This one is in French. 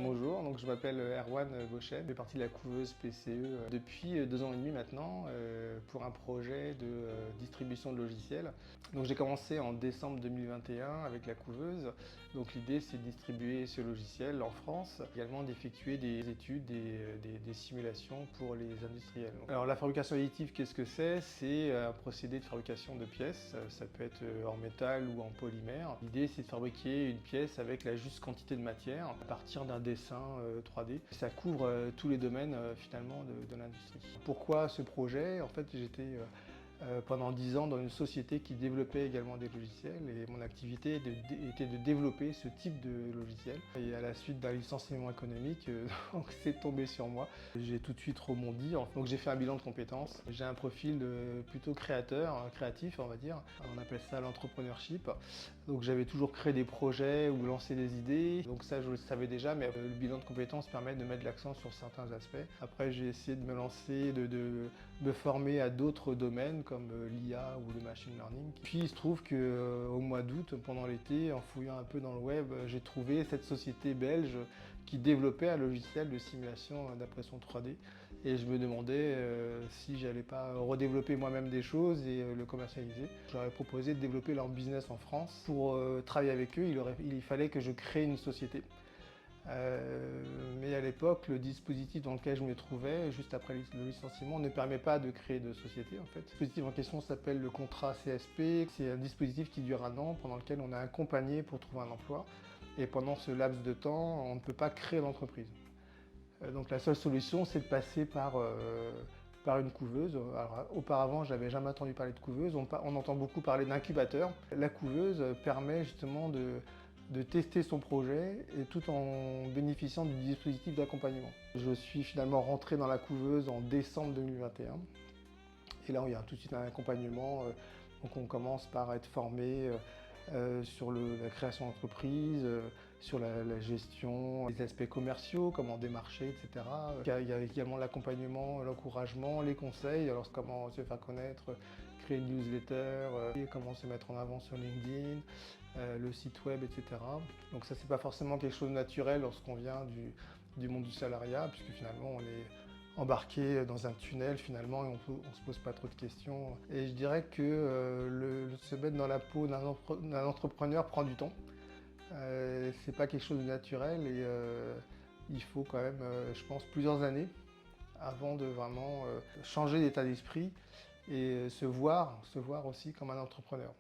Bonjour, donc je m'appelle Erwan Bochet, je fais partie de la couveuse PCE depuis 2 ans et demi maintenant pour un projet de distribution de logiciels. Donc j'ai commencé en décembre 2021 avec la couveuse. Donc l'idée c'est de distribuer ce logiciel en France, également d'effectuer des études, des simulations pour les industriels. Alors la fabrication additive, qu'est-ce que c'est? C'est un procédé de fabrication de pièces, ça peut être en métal ou en polymère. L'idée c'est de fabriquer une pièce avec la juste quantité de matière à partir d'un dessin 3D. Ça couvre tous les domaines finalement de l'industrie. Pourquoi ce projet? En fait, j'étais pendant 10 ans dans une société qui développait également des logiciels et mon activité était de développer ce type de logiciel. Et à la suite d'un licenciement économique, c'est tombé sur moi. J'ai tout de suite rebondi, donc j'ai fait un bilan de compétences. J'ai un profil plutôt créatif on va dire. On appelle ça l'entrepreneurship. Donc j'avais toujours créé des projets ou lancé des idées. Donc ça je le savais déjà, mais le bilan de compétences permet de mettre l'accent sur certains aspects. Après j'ai essayé de me lancer, de me former à d'autres domaines comme l'IA ou le machine learning. Puis il se trouve qu'au mois d'août, pendant l'été, en fouillant un peu dans le web, j'ai trouvé cette société belge qui développait un logiciel de simulation d'impression 3D. Et je me demandais si j'allais pas redévelopper moi-même des choses et le commercialiser. Je leur ai proposé de développer leur business en France. Pour travailler avec eux, il fallait que je crée une société. Mais à l'époque, le dispositif dans lequel je me trouvais, juste après le licenciement, ne permet pas de créer de société en fait. Le dispositif en question s'appelle le contrat CSP. C'est un dispositif qui dure 1 an, pendant lequel on est accompagné pour trouver un emploi. Et pendant ce laps de temps, on ne peut pas créer d'entreprise. Donc la seule solution, c'est de passer par une couveuse. Alors, auparavant, je n'avais jamais entendu parler de couveuse. On entend beaucoup parler d'incubateur. La couveuse permet justement de tester son projet et tout en bénéficiant du dispositif d'accompagnement. Je suis finalement rentré dans la couveuse en décembre 2021 et là il y a tout de suite un accompagnement. Donc on commence par être formé sur la création d'entreprise, sur la gestion, les aspects commerciaux, comment démarcher, etc. Il y a également l'accompagnement, l'encouragement, les conseils, alors comment se faire connaître, créer une newsletter, comment se mettre en avant sur LinkedIn, le site web, etc. Donc ça c'est pas forcément quelque chose de naturel lorsqu'on vient du monde du salariat, puisque finalement on est embarqué dans un tunnel finalement et on se pose pas trop de questions. Et je dirais que se mettre dans la peau d'un entrepreneur prend du temps. C'est pas quelque chose de naturel et il faut quand même, je pense, plusieurs années avant de vraiment changer d'état d'esprit et se voir aussi comme un entrepreneur.